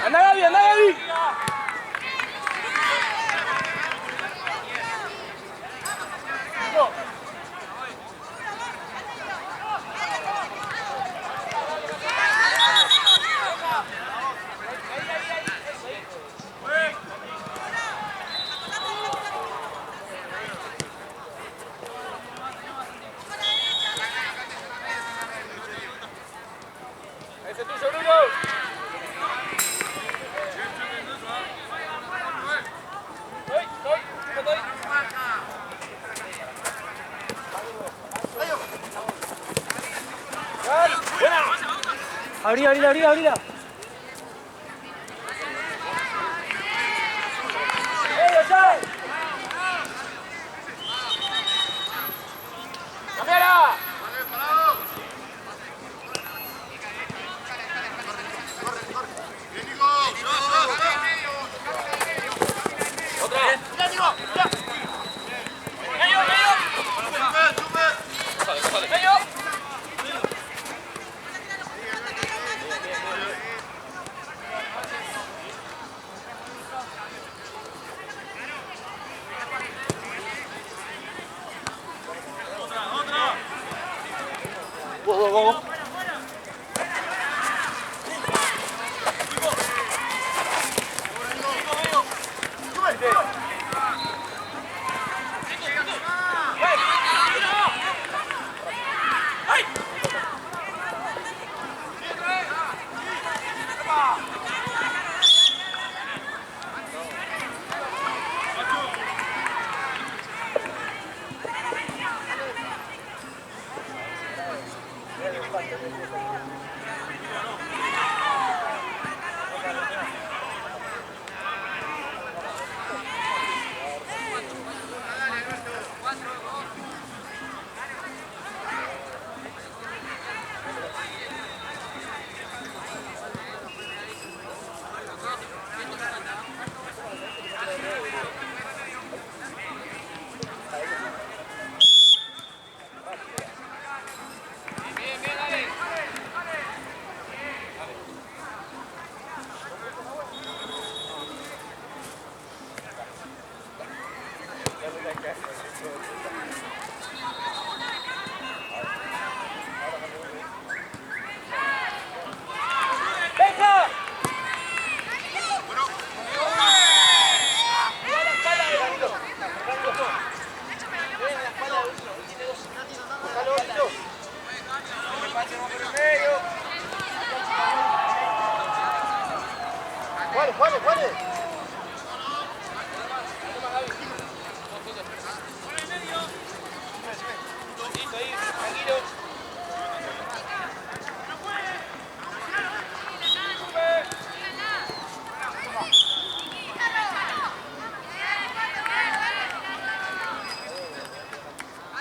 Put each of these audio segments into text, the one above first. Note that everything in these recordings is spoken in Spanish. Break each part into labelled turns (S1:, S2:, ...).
S1: ¡Anda Gaby, anda Gaby! ¡Ese es tuyo, Bruno! Abrila, abrila, abrila, abrila. ¡Cambiara! ¡Otra! ¡Mira, Diego! ¡Mira! ¡Medio, medio! ¡Súper! ¡Medio! Go. Juan.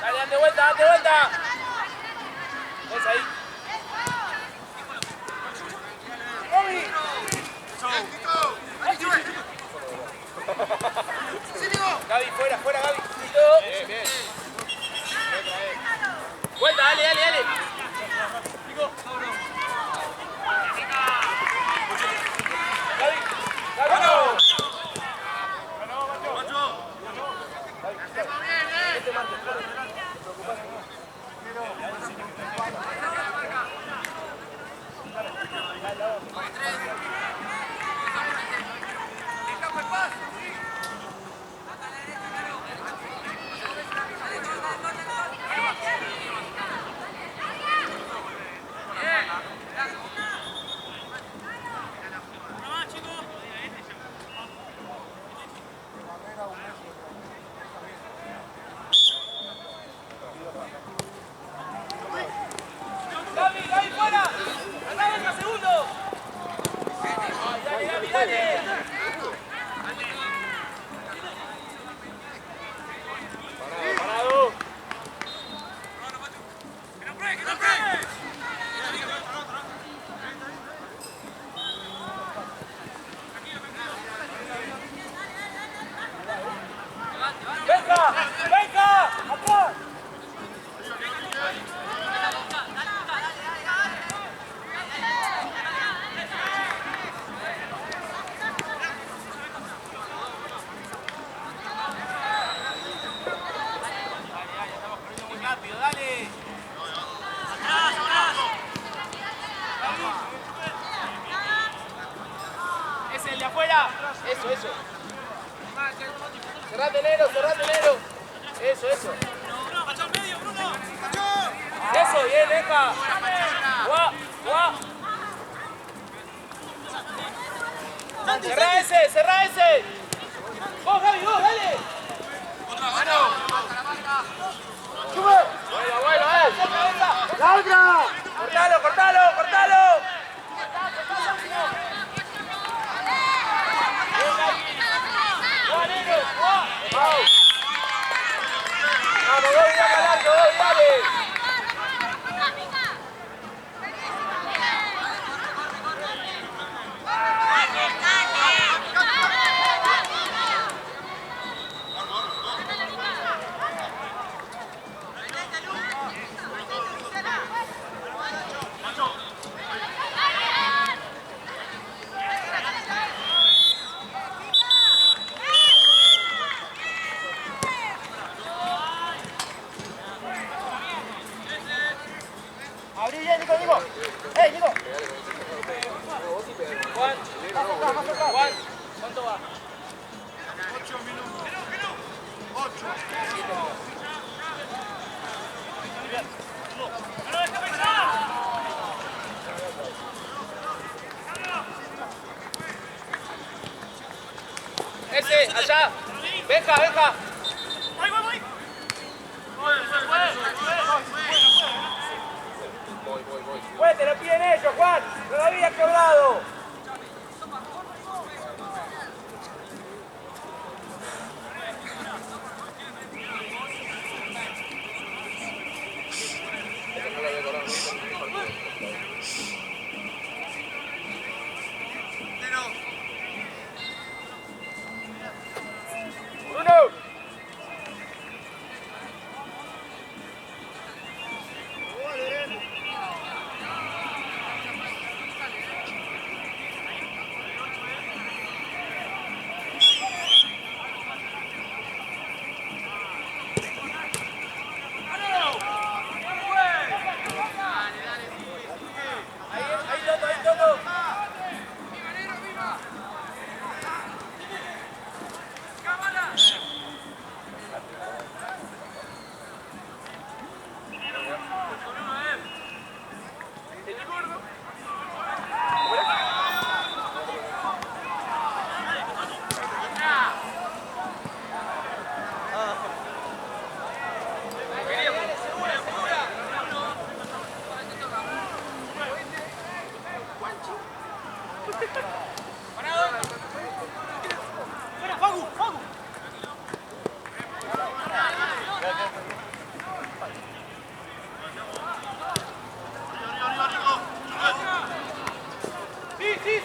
S1: Dale, date vuelta. Es ahí. Gaby, fuera, Gaby. Bien. Vuelta, dale. Gaby. Parado. ¡Venga! ¡Venga! ¡Acá! Rápido, dale. Ese, el de afuera. Eso, eso. Cerrate, Nero, cerrate, Nero. Eso, eso. Eso, bien, deja. Guau, guau. Cerrá ese, cerrá ese. Vos, Gaby, vos, dale. Mano. Sube. Bueno, bueno, ¡la otra! ¡Cortalo, cortalo, cortalo! ¡Vamos! ¡Vamos, Gaby, dale al arco, Gaby, dale! Abrí bien, Nico, Nico. ¡Ey, Nico! Juan, más acá. Juan, ¿cuánto va?
S2: 8 minutos. 8.
S1: Ese, allá. Venga, venga.
S2: Voy.
S1: Pues te lo piden ellos, Juan. No lo había quebrado. Bruno.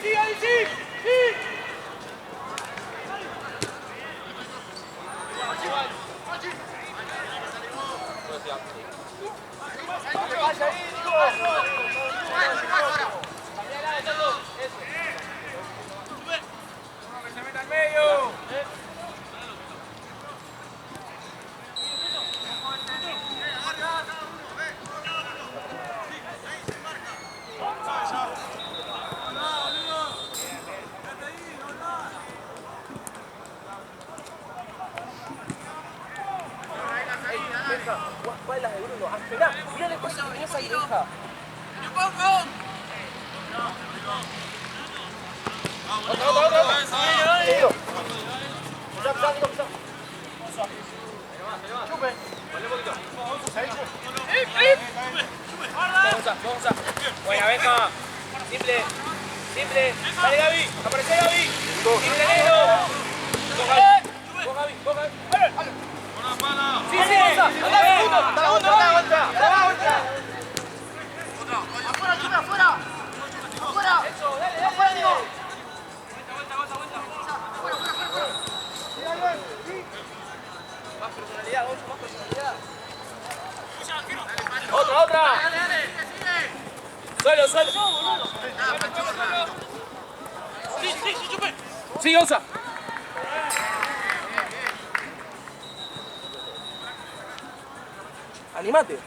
S1: Sí, ahí sí. Vaya ahí, que se meta al medio. Balas de Bruno, esperá, mirá el espacio que tenés ahí, deja. Otra. Chupe. Vamos a. Buena, venga. Simple. Dale, Gaby. Aparece, Gaby. Sí, Onza. Animate.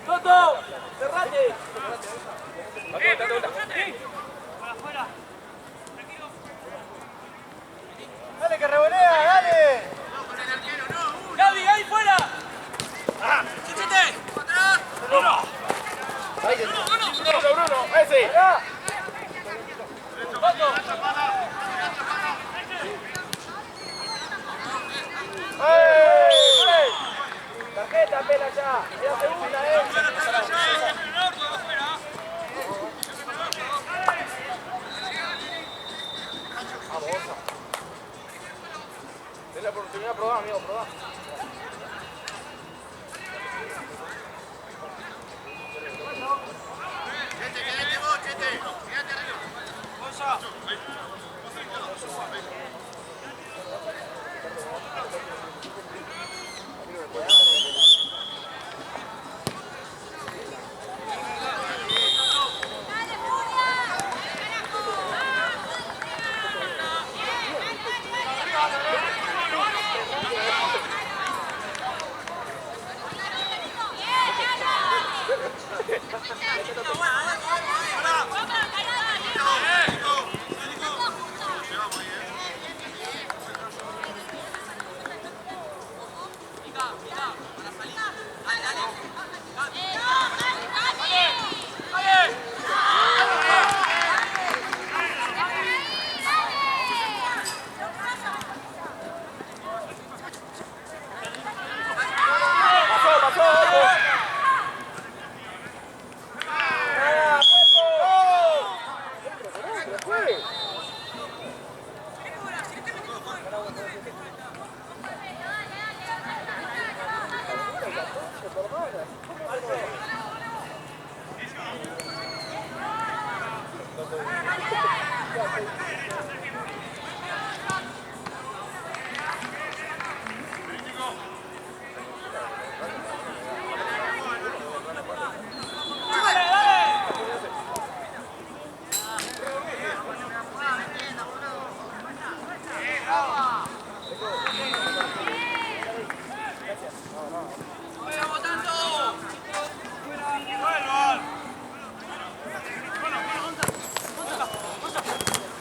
S1: Toto, cerrate.
S3: Dale que revolea, dale.
S1: Gaby, ahí fuera.
S3: Bruno, ese.
S1: Toto.
S3: Tarjeta, pela ya. Es la segunda, Vamos, Osa. Ten la oportunidad de probar, amigo, probar.
S2: Quédate vos, Chete. Quédate arriba. Osa.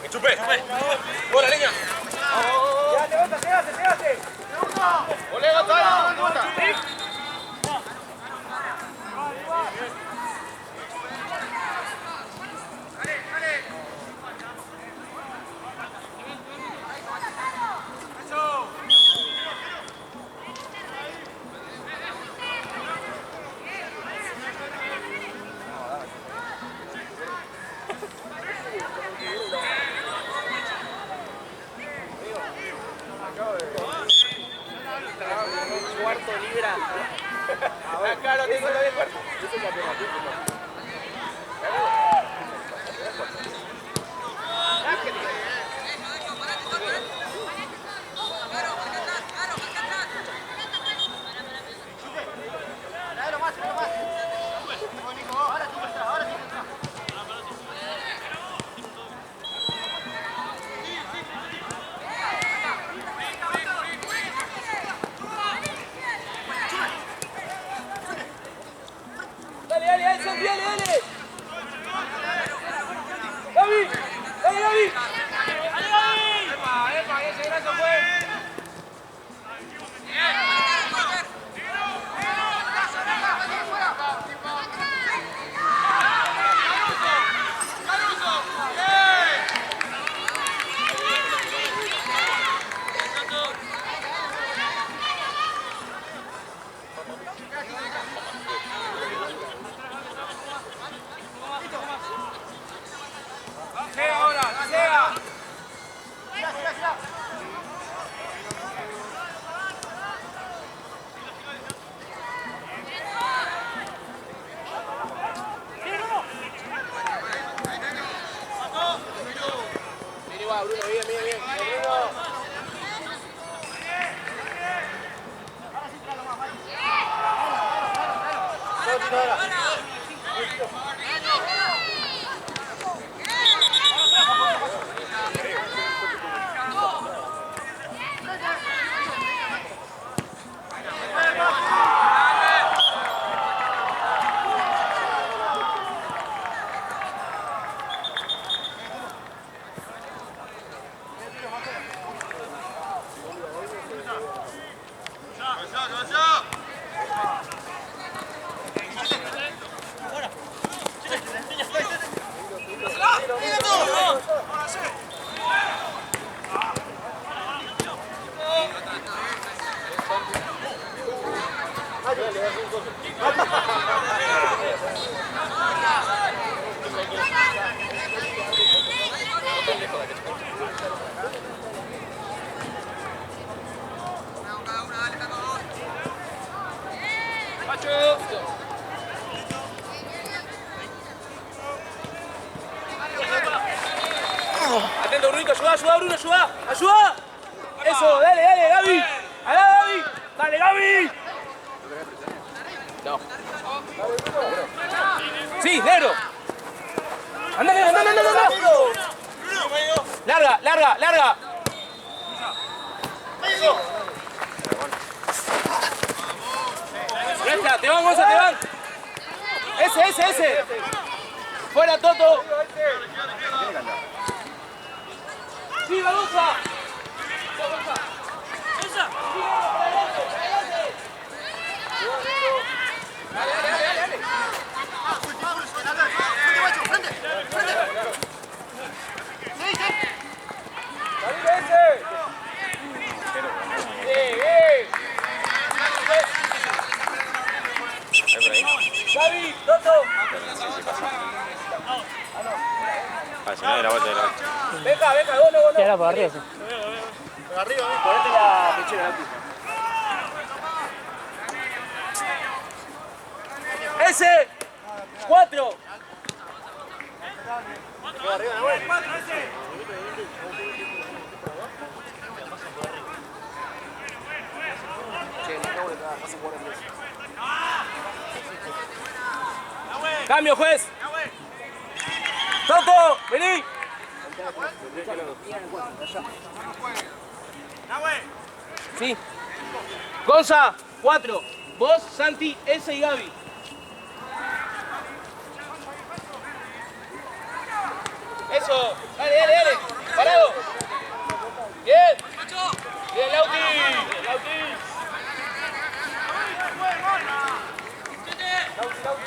S1: Chupé. Hola, niña.
S3: Llegate.
S1: Colega, está.
S3: Cuarto libra.
S1: Acá lo tengo todavía cuarto. Dale, Santi, dale.
S3: Atento, Brunito, ayuda, ayuda, Bruno, ayuda, ayuda. Eso, dale, dale, Gaby. Allá, Gaby. Dale, Gaby. No. Sí, negro. Andale, andale, andale, andale. Larga, larga, larga. Resta, te van, Gonza, te van. Ese. Fuera, Toto. ¡Sí, Gonza! Gaby, Toto.
S4: Si no, de la vuelta de la vuelta.
S3: Venga, vos no.
S5: Era por arriba, sí.
S3: Ponete la pechera de aquí. Ese. 4. Cambio, juez. Toto, vení. Sí. Gonza, 4. Vos, Santi, ese y Gaby. Eso. Dale, dale, dale. Parado. Bien. Bien, Lauti. Lauti.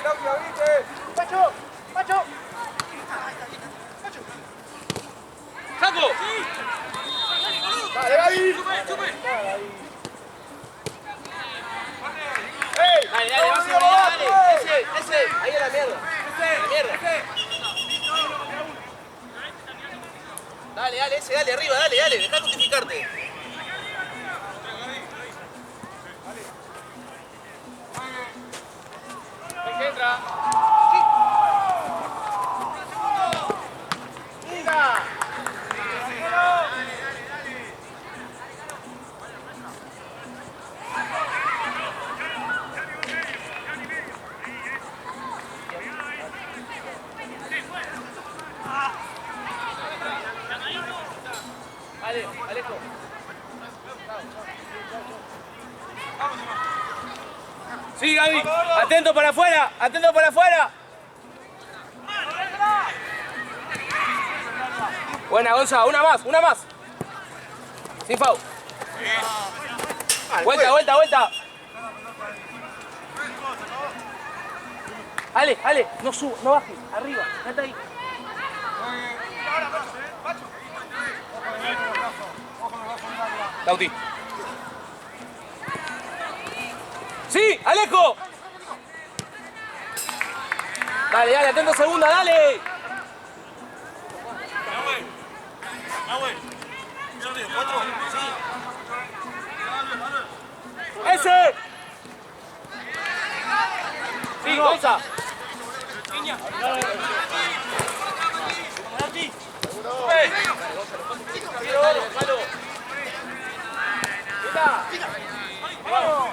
S3: Lauti, abrite. Pacho, Pacho. ¡Saco! ¡Dale, Gaby! ¡Ey! Dale, dale, dale. Ese. Ahí es la mierda. La mierda. Dale, ese, dale, arriba, dale. Dejá justificarte. Ahí entra. Alejo. Sí, Gaby. Atento para afuera. Buena, Gonza. Una más. Sin foul. Vuelta. Ale, no bajes. Arriba. Quédate ahí. Lauti. ¡Sí! ¡Alejo! Dale, atento segunda, dale. ¡Ese! Sí, Gonza. Vamos.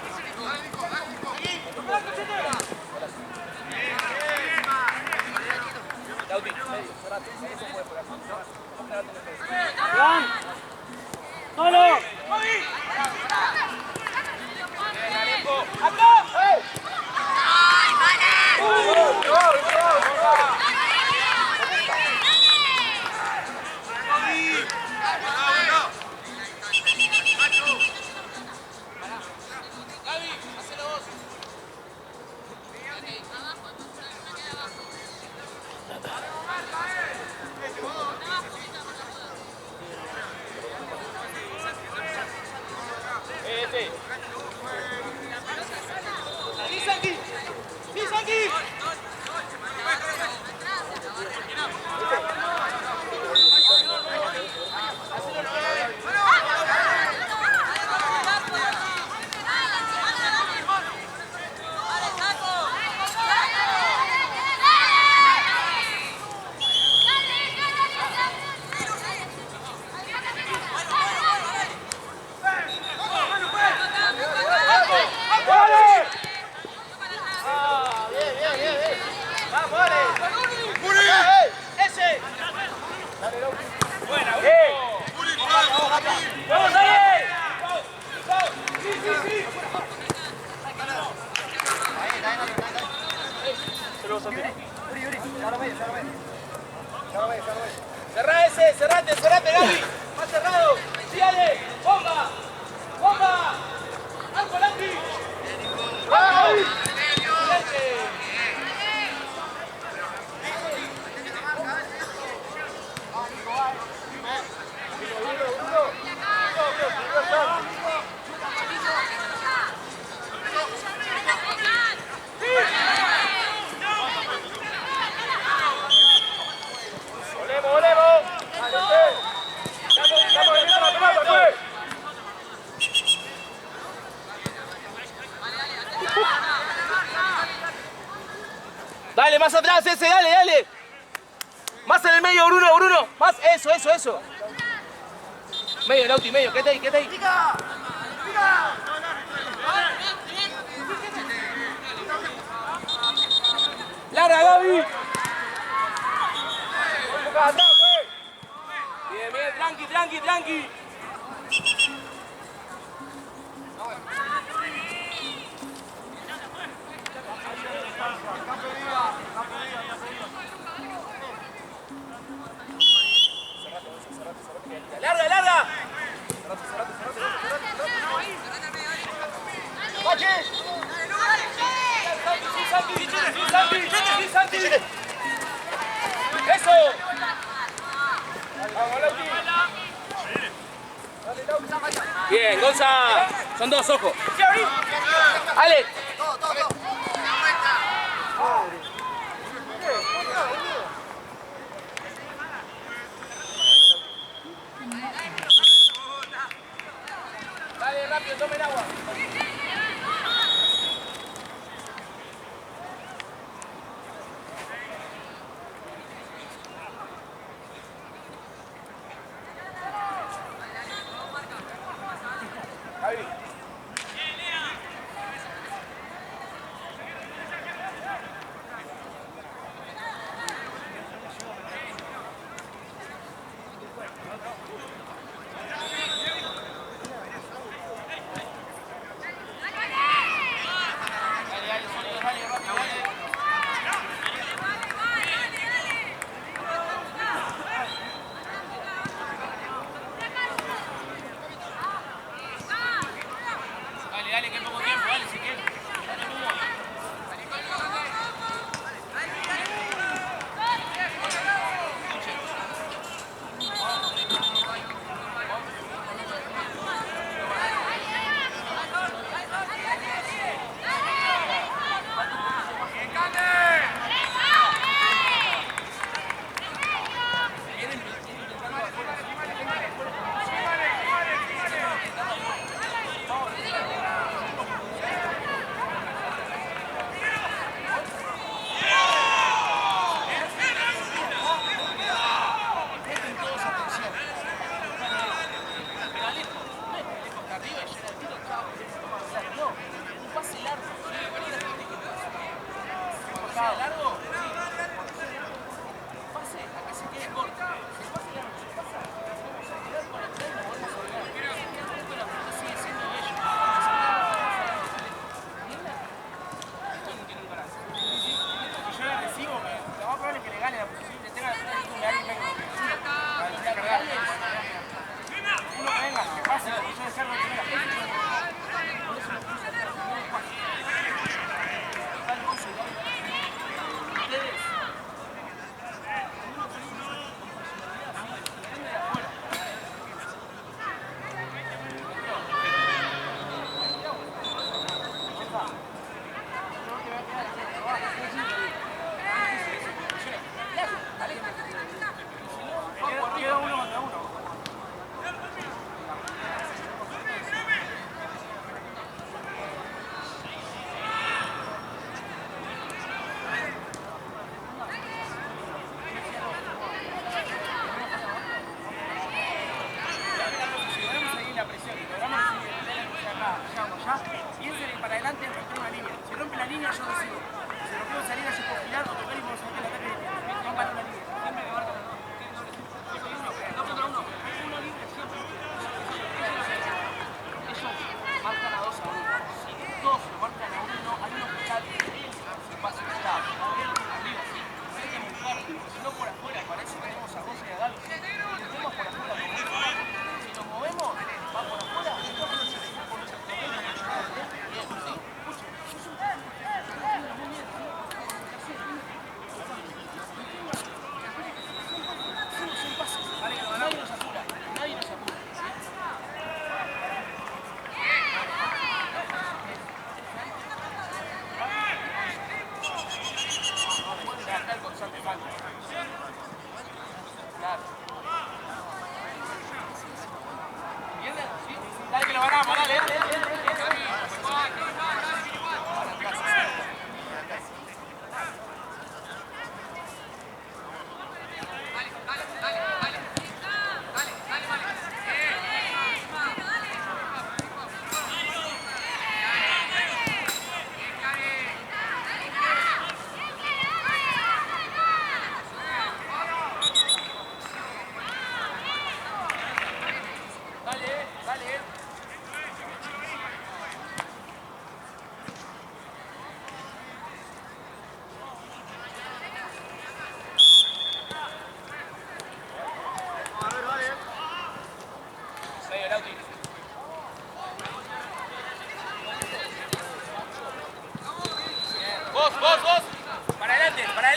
S3: Cerrá ese, cerrate, Gaby. Más cerrado. Sí, Ale. Bomba. Bomba. Arco, Landy. ¡Vamos! Dale, más atrás ese, dale. Más en el medio, Bruno. Más, eso. Medio, Lauti, medio, quédate ahí. Larga, Gaby. Bien, tranqui. Larga. Santi. Eso. Bien, Gonza. Son dos, ojo. Ale. Dale, rápido, tomen agua. Dale, que poco tiempo, dale, si quieres.
S1: girar yo recibo. Si lo quiero salir así por girar o tocar y vamos a sacar el ataque. No para una libre. Siempre que marca los dos. Dos contra uno. Uno libre siempre. Ellos marcan a 2 a 1. Si todos lo marcan a 1, hay uno que sale. Se pasa el estado. Arriba, sí. Hay que empujar. Si no por afuera, parece que tenemos a José y a Galo. Intentemos por afuera. Si nos movemos, va por afuera. Dale que lo ganamos, dale. Vos. Para adelante. Para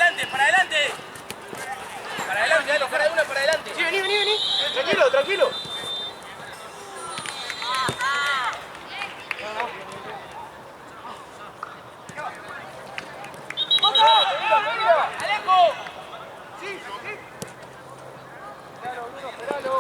S1: adelante, dale, fuera de una, para adelante.
S3: Sí, vení. Tranquilo.
S1: ¡Alejo! Sí.
S3: Esperalo.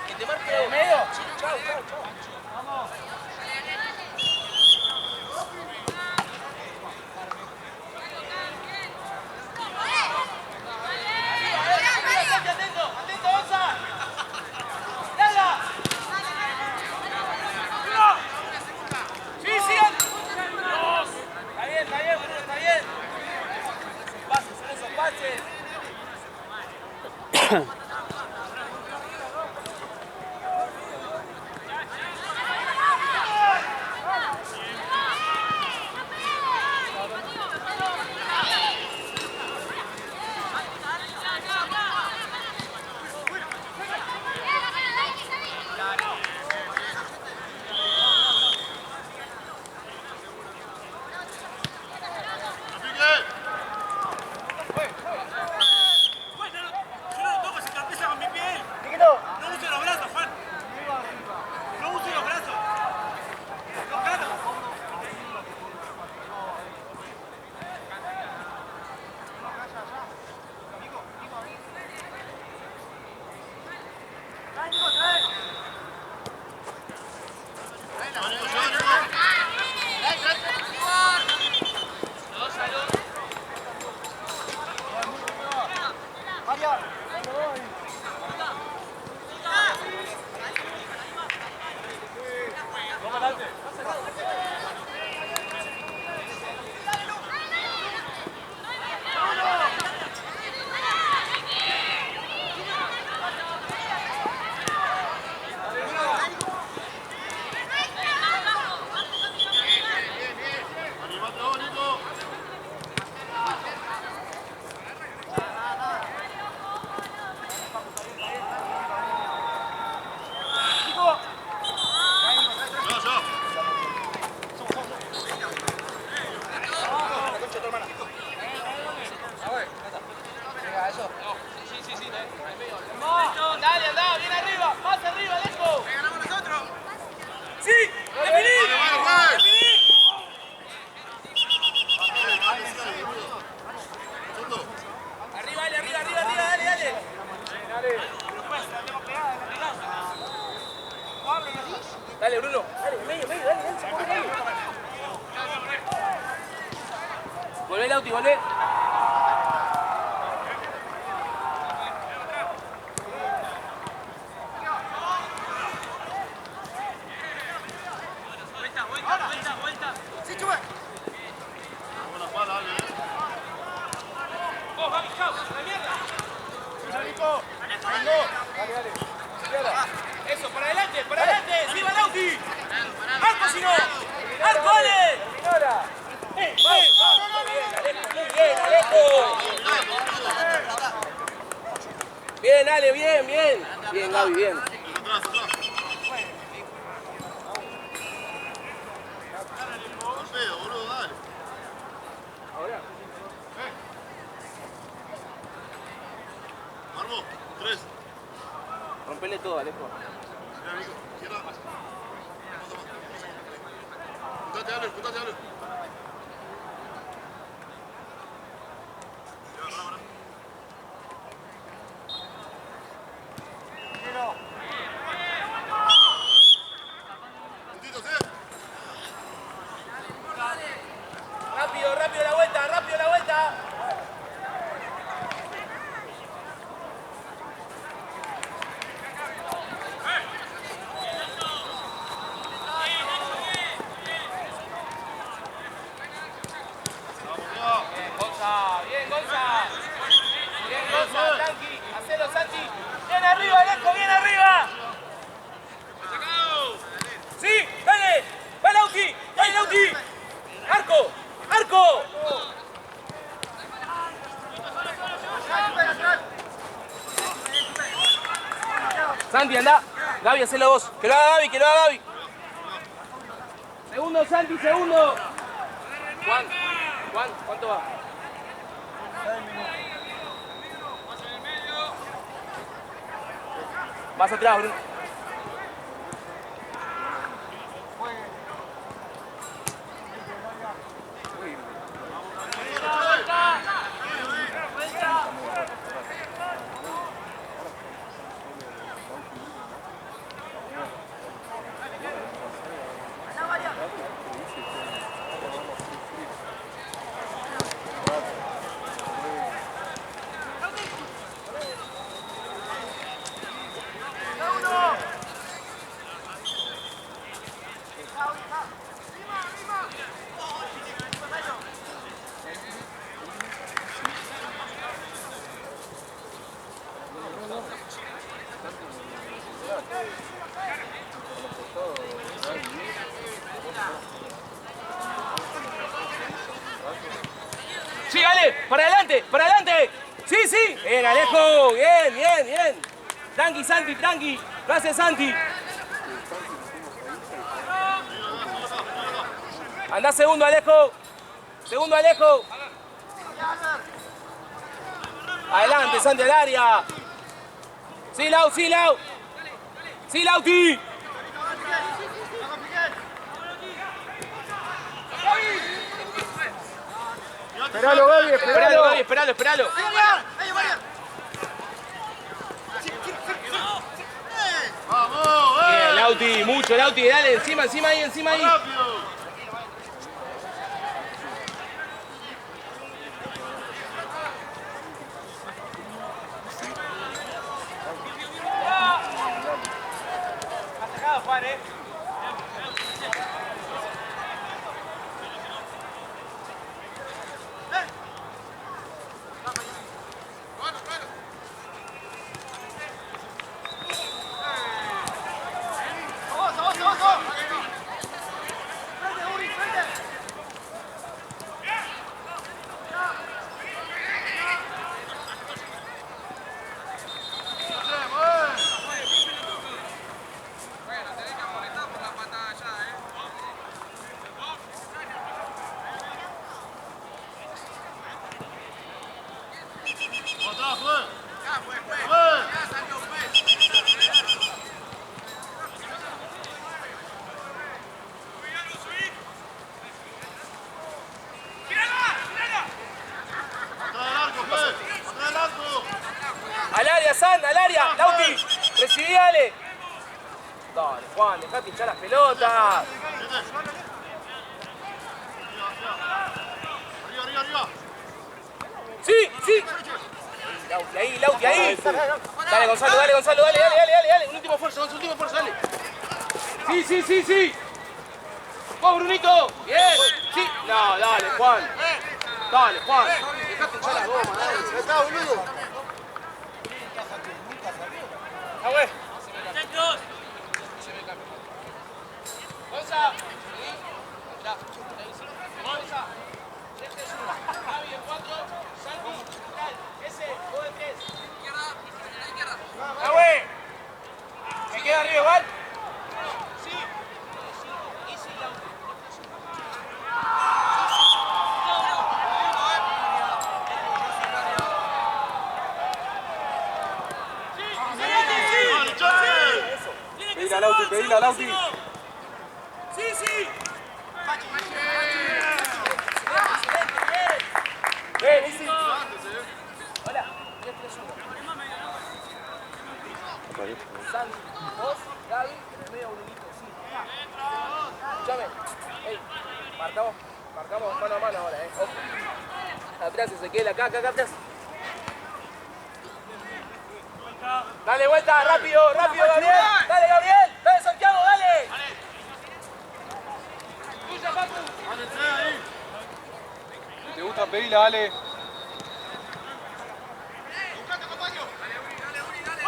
S1: Que te marque el medio.
S3: Chau.
S1: Vamos. Atento, Onza. ¡Dala! ¡Sí! Está bien, Bruno, está bien. Son esos pases.
S3: Volvé, Lauti, volvé.
S2: Sí, Chube.
S3: Vos, Gaby, chao, la mierda. Eso, para adelante, ¡sí, va Lauti! ¡Arco, si no! ¡Arco, Ale! ¡Bien, Alejo! Bien, Ale, bien, bien. Bien, Gaby, bien. Ahora.
S2: Marmo, 3.
S3: Rompele todo, Alejo.
S2: Mira, Nico, izquierda. Juntate, Ale, juntate, Ale. Juntitos,
S3: Rápido, rápido la vuelta, rápido la vuelta. Bien, Gonza. Bien, Gonza, tranqui. Hacelo, Santi. Bien arriba, Alejo, bien arriba. Sí, dale. Va Lauti, dale Lauti. Arco, arco. Santi, anda. Gaby, hacelo vos. Que lo haga Gaby, que lo haga Gaby. Segundo, Santi, segundo. Juan, ¿cuánto va? Vas atrás, Bruno. Sí, Ale, para adelante, para adelante. Sí, sí. Bien, Alejo, bien, bien, bien. Tranqui, Santi, tranqui. Gracias, Santi. Andá segundo, Alejo. Segundo, Alejo. Adelante, Santi, al área. Sí, Lau, sí, Lau. Sí, Lauti.
S1: Esperalo, Gaby,
S3: Esperalo, Gaby, esperalo, esperalo.
S2: ¡Vamos,
S3: Bien, Lauti, mucho, Lauti, dale, encima, encima ahí, encima ahí.
S2: rápido!
S3: Atacado, Juan,
S2: ¡Atrás, fue!
S3: Al área, San, al área. Lauti, recibí, dale. Dale, Juan, dejate hinchar las pelotas.
S2: Arriba, arriba, arriba.
S3: Sí, sí. Lauti, ahí. Dale, Gonzalo, dale. Un último esfuerzo, dale. Sí. Vos, Brunito. Bien. Sí. No, dale, Juan. Dejate hinchar la goma, dale.
S1: Está, boludo.
S3: Ah, güey. Gonza. Ya. Gonza. Este es uno. Javi en 4. Santi. Ese. Vos de 3. Ah, güey. ¿Se queda arriba igual? Sí. Easy, Lauti.
S1: Pedila, Lauti.
S3: Sí.
S1: Ven, Isi.
S3: Hola. 3-3-1. Santi, vos, Gaby, en el medio Brunito, sí. Escuchame. Ey, marcamos mano a mano ahora, Ojo. Atrás, Ezequiel, acá atrás. Dale vuelta, rápido, Gabriel. Dale, Gabriel. Dale, Santiago, dale. Tuya, Papu.
S1: ¿Te gusta pedirla, dale?
S2: Buscate, compañero. Dale, Uri, dale.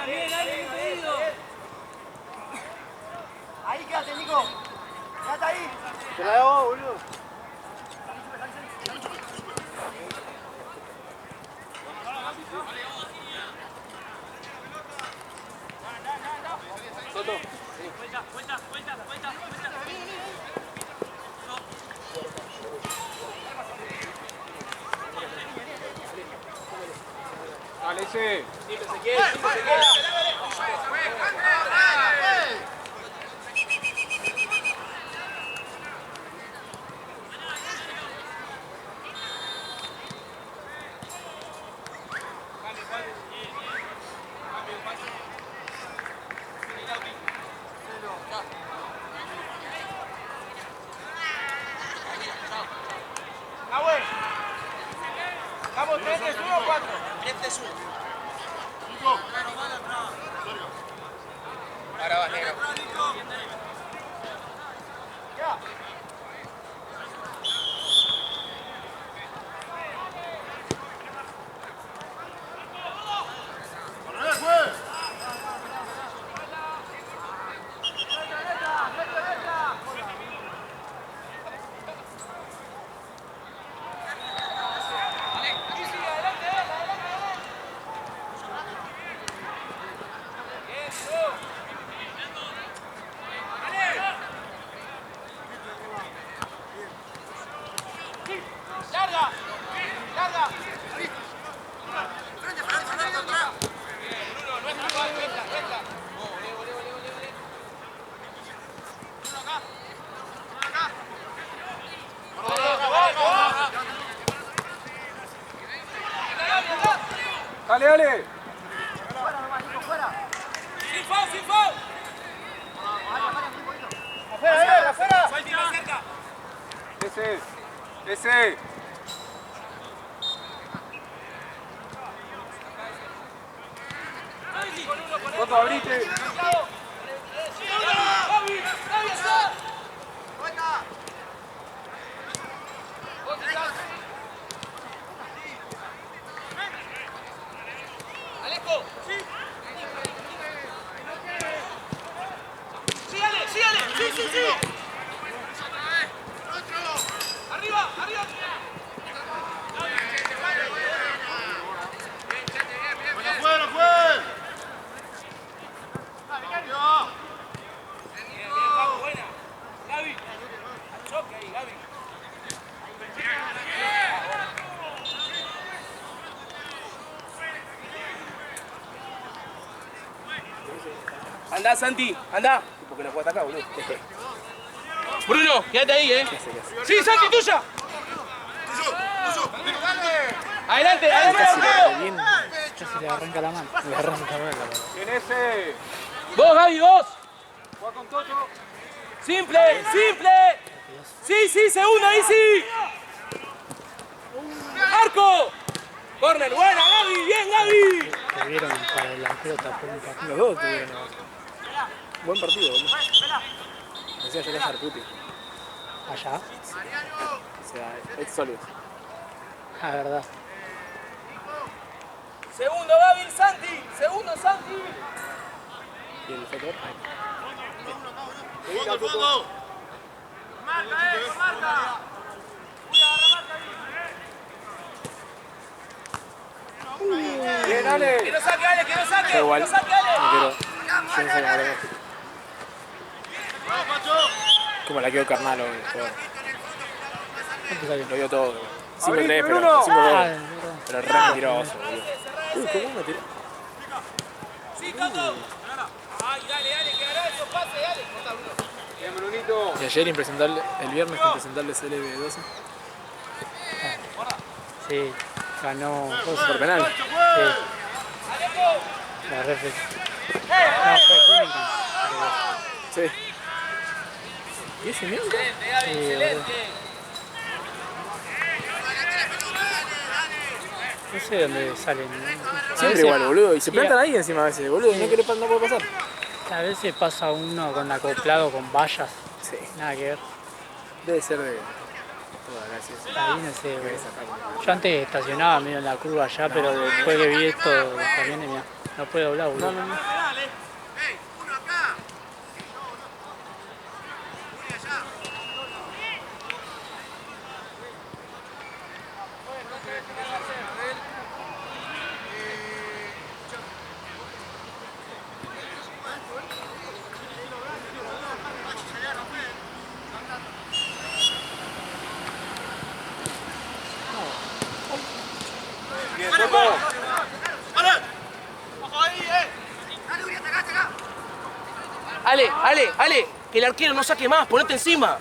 S5: Bien pedido. Ahí quédate, Nico. Quédate ahí.
S1: Te la hago, boludo.
S3: Soto.
S5: Vuelta.
S1: Dale, ese.
S3: Siempre Ezequiel. Ah, güey. Vamos, 3-3-1 o 4. 3-3-1. Ahora vas, negro. Ya. Larga. Bruno, no es igual, recta. Ole.
S1: Dale.
S3: Sin foul. Afuera. Cerca.
S1: Ese. Soto, abrite.
S3: Gaby, está. Alejo. Sí. Arriba.
S2: Afuera.
S3: Bien, Paco, buena. Gaby. Al choque ahí, Gaby. Andá, Santi, andá. Porque no puede atacar, boludo. Bruno, quédate ahí, Sí, Santi, tuya. Adelante.
S6: Casi le arranca la mano.
S1: En ese.
S3: Vos, Gaby, vos.
S1: Juega con Toto.
S3: Simple. Sí, sí, segunda, ahí sí. ¡Arco! Corner, buena, Gaby, bien, Gaby.
S6: Tuvieron para la pelota por un partido.
S7: Los dos tuvieron. Buen partido, boludo. Decía yo a Puti.
S6: Allá.
S7: O sea, ex sólido.
S6: La verdad.
S3: Segundo, Gaby, Santi. Segundo, Santi.
S7: Y el factor.
S2: ¡Fondo, fondo!
S1: Marca. Bien, Ale.
S3: Que no saque, Ale, que no saque.
S7: Da igual.
S3: Que no saque, Ale.
S7: No quiero. Yo no sé cómo lo
S2: ¡Vamos, Pacho!
S7: Como la quedó Carnal hoy.
S6: ¿Cuánto salió?
S7: Lo dio todo. 5-3,
S1: Abriste,
S7: pero
S1: Bruno.
S7: 5-2.
S6: Verdad.
S7: Pero re mentiroso, boludo. Uy, ¿cómo me tiró?
S3: Sí, Cato. Ay, dale, que hará esos pases, dale. Corta, Bruno.
S1: Bien, Brunito.
S7: Y ayer impresentable, el viernes impresentable CLB12.
S6: Sí, ganó.
S7: Por penal.
S3: Alejo.
S6: La refe. No, fue Cunningham.
S7: Sí. ¿Y ese mierda?
S3: Excelente, Gaby,
S6: Sí,
S3: excelente.
S6: No sé dónde salen.
S7: Siempre igual, boludo. Y se plantan ahí encima a veces, boludo. Y no puede pasar.
S6: A veces pasa uno con acoplado con vallas.
S7: Sí.
S6: Nada que ver.
S7: Debe ser de. Toda gracias.
S6: Ahí no sé, boludo. Yo antes estacionaba medio en la curva allá, pero después que vi esto de los camiones, mirá, no puede doblar, boludo.
S7: No.
S2: ¡Ey, uno acá!
S1: Bien, Toto.
S3: Ale, que el arquero no saque más, ponete encima.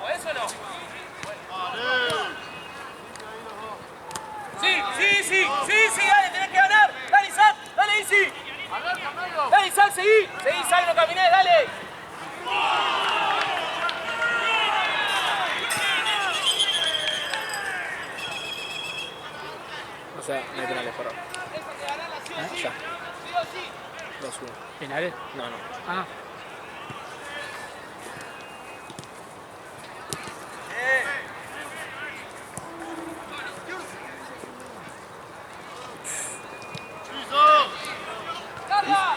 S3: ¿O eso no? Sí, dale, tenés que ganar. Dale, Isaac, dale, Isi. Dale, Isaac, seguí, Isaac, no caminés, dale.
S7: O sea, no hay penales, por ahora. Ya. 2-1.
S6: ¿Penales?
S7: No.
S6: Ah,
S3: ¡Carga!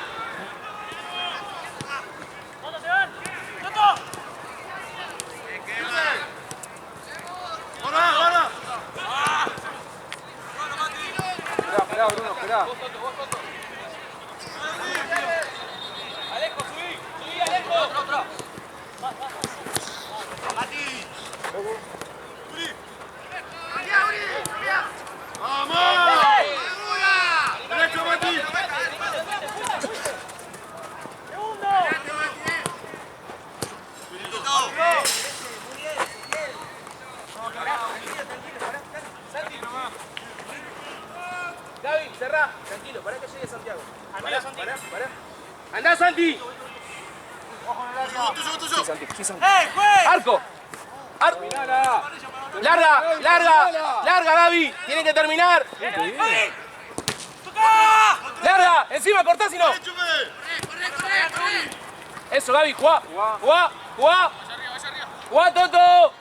S1: Esperá, Bruno, esperá.
S3: Alejo, subí, Alejo.
S2: ¡Vamos! ¡Derecho, Mati!
S3: Gaby, cerrá, tranquilo, para que llegue Santiago. Pará. ¡Andá, Santi!
S2: ¡Tuyo!
S7: ¿Qué son?
S3: ¡Arco! ¡Larga, Gaby! ¡Tienen que terminar! ¡Larga! ¡Encima, cortá si no! Eso, Gaby, jugá, Toto.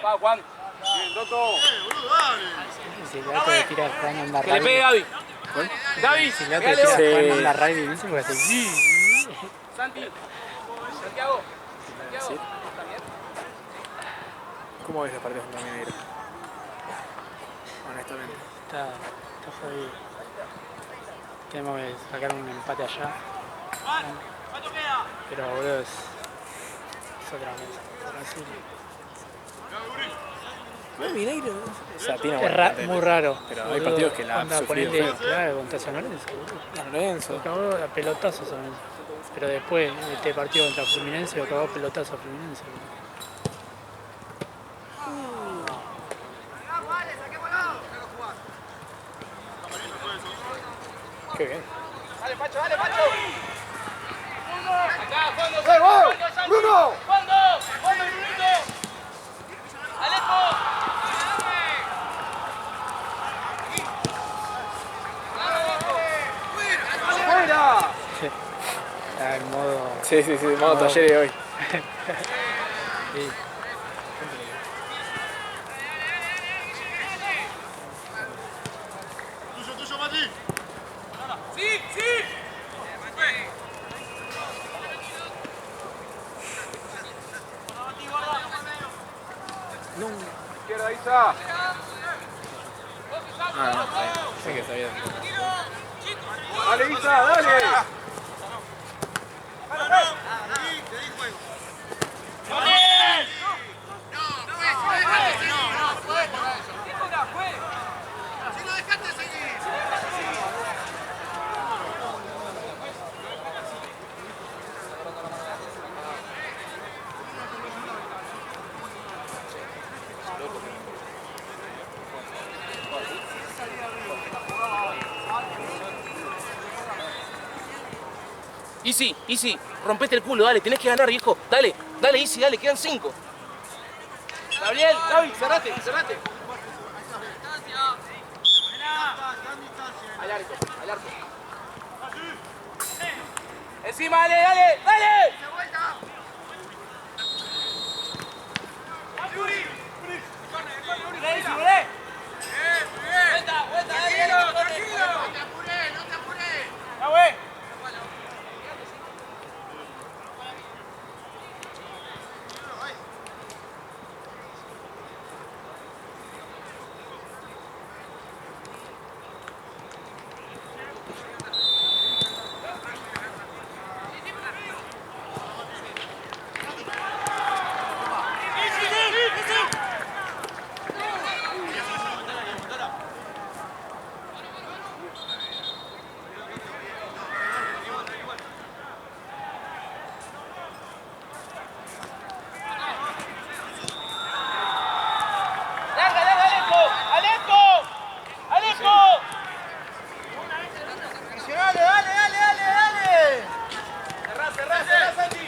S3: Va, Juan.
S1: Bien, Toto.
S2: ¡Boludo, dale!
S6: si el gato le tira jugando en la
S3: Que le pegue,
S6: radio.
S3: Gaby. Gaby,
S6: Si el gato le
S3: pegale
S6: tira
S3: vos.
S6: jugando en la radio y dice porque hace.
S3: Santi. Santiago.
S7: ¿Cómo ves los partidos en Domingo Negro? Honestamente.
S6: Está jodido. Tenemos que sacar un empate allá. Pero boludo es otra cosa. Brasil.
S7: Mineiro. O sea, tiene
S6: Es
S7: buen plantel,
S6: muy raro.
S7: Pero hay
S6: boludo.
S7: partidos que la han
S6: Onda,
S7: sufrido
S6: ponele,
S7: feo.
S6: claro, contra San Lorenzo, boludo.
S7: San Lorenzo.
S6: Lo cagó a pelotazos San Lorenzo. Pero después, este partido contra Fluminense, lo cagó a pelotazos a Fluminense. Boludo.
S7: Qué bien.
S1: Dale, Pacho, dale, Pacho. Acá, fondo,
S7: ¡Vos!
S1: Santi.
S7: ¡Bruno!
S1: Fondo, Brunito. Alejo.
S7: ¡Fuera!
S6: Ah, el modo.
S7: Sí, modo taller de hoy.
S6: Sí.
S2: Tuyo, Mati.
S1: Sí, sí.
S7: Izquierda, Isa.
S6: Ah, no, sí que está bien.
S7: Dale, Isa, dale.
S2: Si no dejaste seguir.
S3: Easy, rompete el culo, dale, tenés que ganar, viejo. Dale, Easy, dale, quedan 5. Gabriel, Gaby, cerrate. Al arco. Encima, dale. Vuelta, tranquilo.
S2: No te apures.
S1: Ya, güey. Alejo.
S5: Dale.
S1: Cerrá, Santi.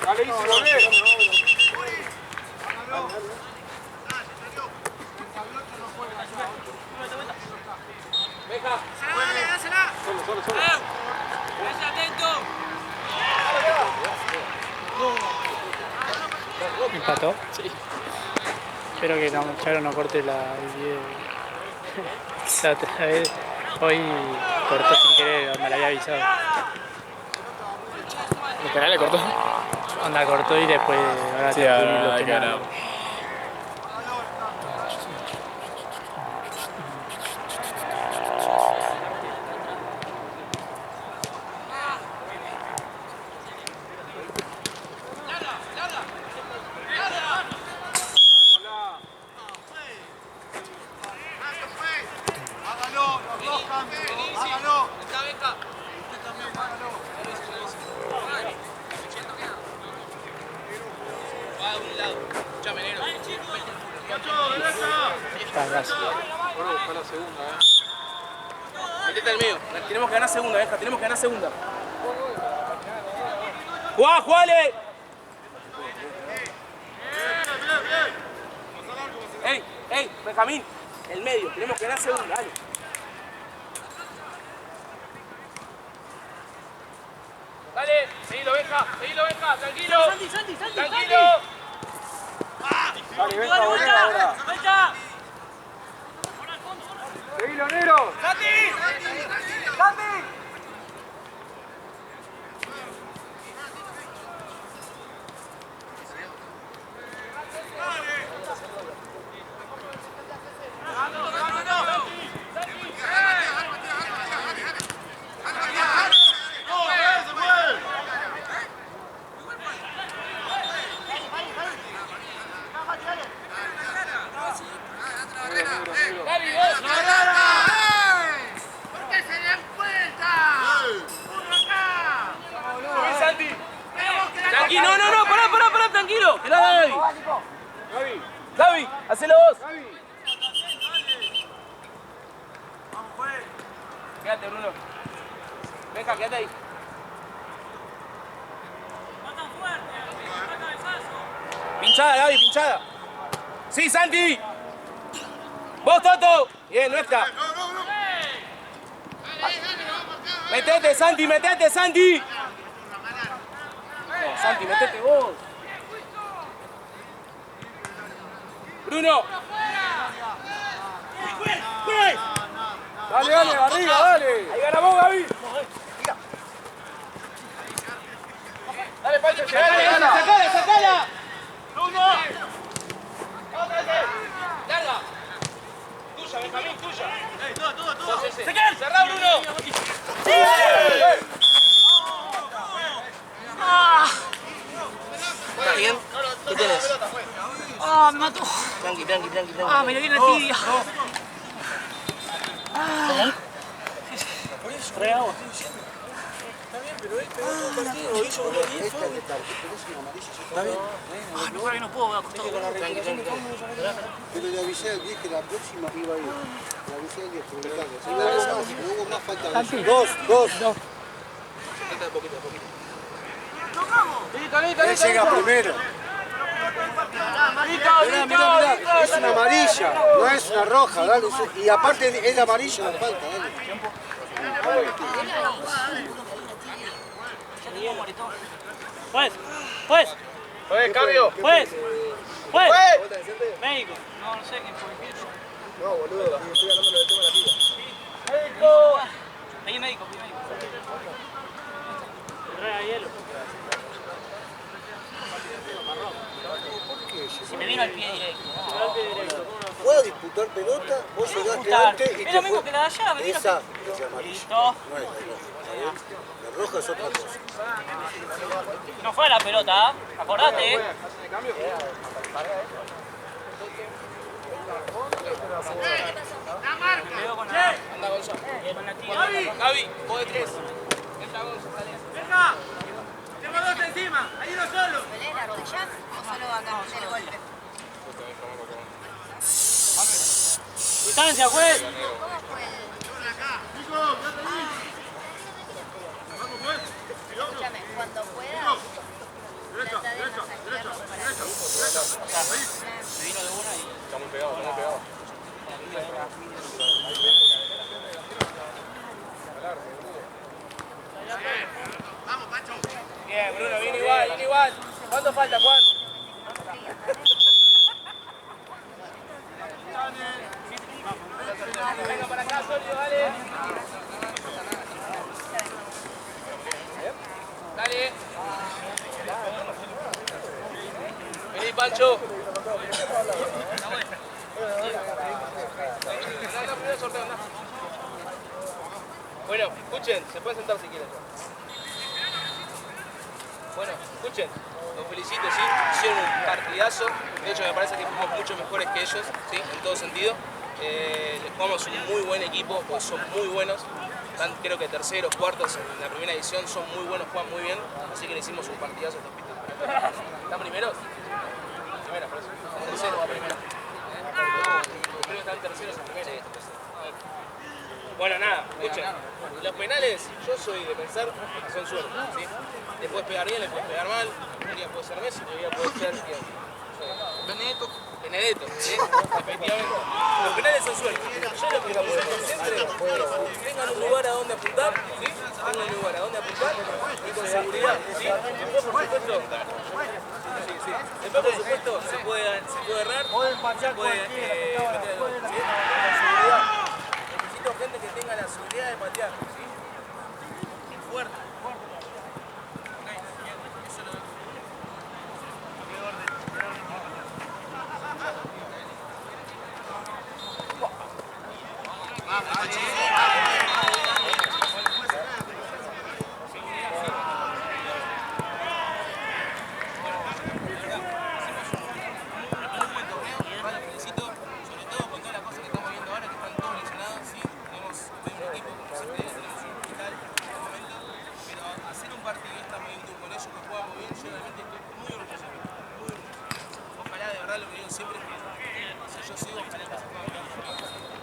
S7: Dale, Isa, dale.
S1: Venga.
S2: Dásela.
S7: Solo.
S5: Atento.
S6: ¿Empató? Sí. Espero que Charo no corte el video. La otra vez, hoy cortó sin querer, me la había avisado.
S7: ¿El penal le cortó?
S6: Onda cortó y después ahora
S7: Sí,
S6: te
S7: ahora
S6: los
S7: hay que
S6: penales.
S7: ganar.
S2: Hágalo, los dos cambios. Hágalo.
S6: Ya, gracias.
S7: Bueno, buscar la segunda,
S3: Metete al medio. Tenemos que ganar segunda, ¡Jugale! Ey, Benjamín, el medio, tenemos que ganar segunda, dale.
S1: Dale, seguilo, Benja, tranquilo.
S5: Santi.
S1: Tranquilo.
S7: Dale, venga, ahora.
S5: Vuelta.
S7: Seguilo, Nero.
S5: Santi.
S1: Gaby, vos.
S2: ¿Por qué se dan cuenta? Uno acá.
S1: Subí, Santi.
S3: Tranquilo, no, pará, tranquilo. Que la haga Gaby.
S7: Gaby.
S3: Gaby, hacelo vos.
S7: Gaby.
S3: quédate, Bruno. Venga, quédate ahí. Pinchada, Gaby, pinchada. Sí, Santi. Vos, Toto. Bien, nuestra. Metete, Santi, metete, Santi. No, Santi, metete vos. Bruno.
S7: Dale, dale, arriba, dale.
S3: Ahí ganamos, Gaby. Dale, Pancho, sacala, sacala. Larga. Tuya, Benjamín, tuya. Cerrá, Bruno. ¿Estás bien? ¿Qué tienes?
S5: Ah, me mató.
S3: Tranqui.
S5: Ah, me le viene la tibia.
S3: Trae agua.
S5: Ah, no, ahora no puedo, acostado.
S3: Tranqui.
S7: Pero le avisé al 10 que la próxima iba a ir. Le avisé al 10 publicado. Si no avisamos, si no hubo más falta. Dos.
S3: Listo.
S7: Él llega primero. Mirá, es una amarilla, no es una roja, dale. Y aparte es la amarilla la falta, dale.
S5: Pues.
S3: Oye, cambio.
S5: Médico. No sé quién fue.
S7: No, boludo, estoy hablando del tema de la tibia.
S3: Médico.
S5: Ahí médico. Se me vino al pie directo.
S7: ¿Puedo disputar pelota? Vos llegaste
S5: Disputar.
S7: antes y
S5: Es
S7: te
S5: lo mismo
S7: fue.
S5: que la de allá, me vino.
S7: Esa es amarilla.
S5: Listo.
S7: No es la roja. ¿Está bien? La roja es otra cosa.
S5: No fue a la pelota, acordate.
S3: Anda, Gonzalo. Gaby, vos de 3. Entra Gonzalo,
S5: Venga, tengo dos encima, hay uno solo.
S8: ¿Pelé la rodilla o solo acá el golpe?
S5: Distancia, juez.
S8: ¿Cómo fue el...? Escúchame, cuando puedas, trata de masajearlo para
S5: Se vino de una y...
S4: Está muy pegado.
S3: Bien, Bruno, viene igual. ¿Cuánto falta, Juan? Venga para acá, Solio, dale. Dale. Vení, Pancho. Bueno, escuchen, se pueden sentar si quieren. Bueno, escuchen, los felicito, ¿sí? Hicieron un partidazo. De hecho, me parece que fuimos mucho mejores que ellos, ¿sí? En todo sentido. Les jugamos un muy buen equipo, pues son muy buenos. Están, creo que terceros, cuartos en la primera edición, son muy buenos, juegan muy bien. Así que le hicimos un partidazo a estos pitos. ¿Están primeros? Primera, por eso. Están terceros a primera. Creo que están terceros a primera. Bueno, nada, escuchen. Los penales, yo soy de pensar que son suerte, ¿sí? Le puedes pegar bien, le puedes pegar mal. Un día puede ser Messi, otro día puede ser Benedetto, ¿sí? Efectivamente. Los penales son suerte. Yo lo que les siempre tengan un lugar a donde apuntar, ¿sí? Tengan un lugar a donde apuntar y con seguridad, ¿sí? Después, por supuesto, se puede errar, se puede meter el gol, ¿sí? Con seguridad. Necesito gente que tenga la seguridad de patear, ¿sí? Fuerte.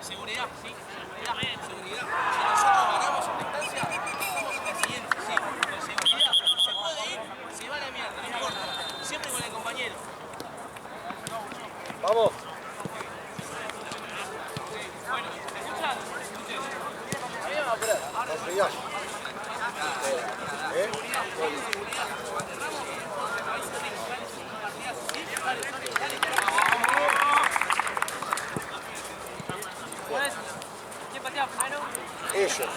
S3: Seguridad, sí, seguridad. Si nosotros ganamos, distancia, somos la siguiente, sí, con seguridad. Se puede ir, se va a la mierda, no importa. Siempre con el compañero.
S1: Vamos.
S5: Bueno, ¿se escuchan? ¿Quién patea primero?
S7: Ellos.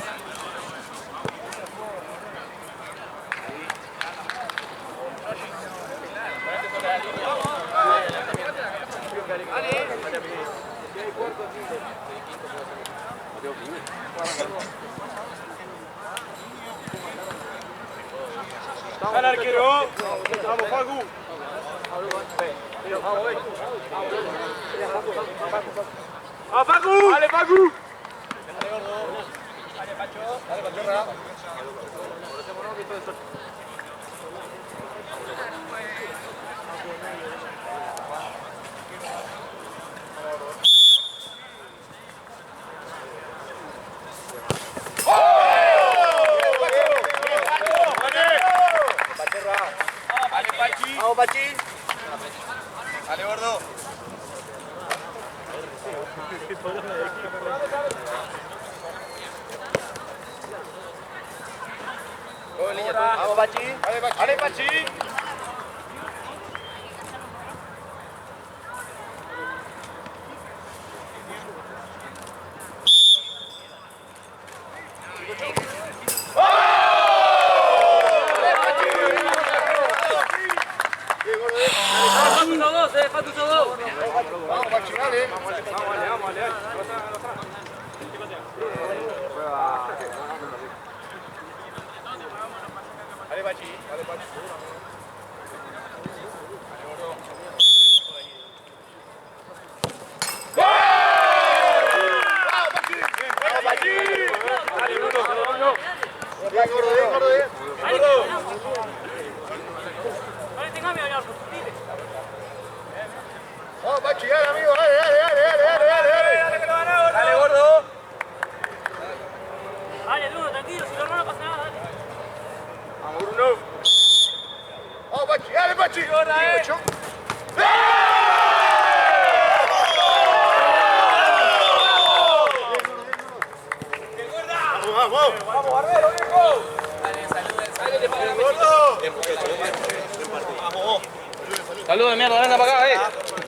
S1: Está el arquero. Vamos, Facu. ¡A Facu! ¡Dale, Facu! Dale, Pacho. Dale, Pachorra.
S7: Vamos, Pachi.
S1: Dale, gordo.
S7: Vamos, Pachi.
S1: Dale, Pachi. Vamos, Pachi, dale. Vamos, dale. Dale, Pachi. Dale, Pachi. Bien, gordo, bien, gordo, bien. Gordo.
S5: Vale, tengame al arco.
S1: Vamos, Pachi, dale, amigo, dale, que lo ganó, gordo. Dale, gordo.
S5: Dale, Bruno, tranquilo, si no pasa nada, dale.
S1: Vamos, Bruno. Vamos, Pachi, dale, Pachi. Vamos, Barbero, viejo.
S3: Dale, saluden,
S1: Gordo.
S3: Saludos de mierda, venga para acá,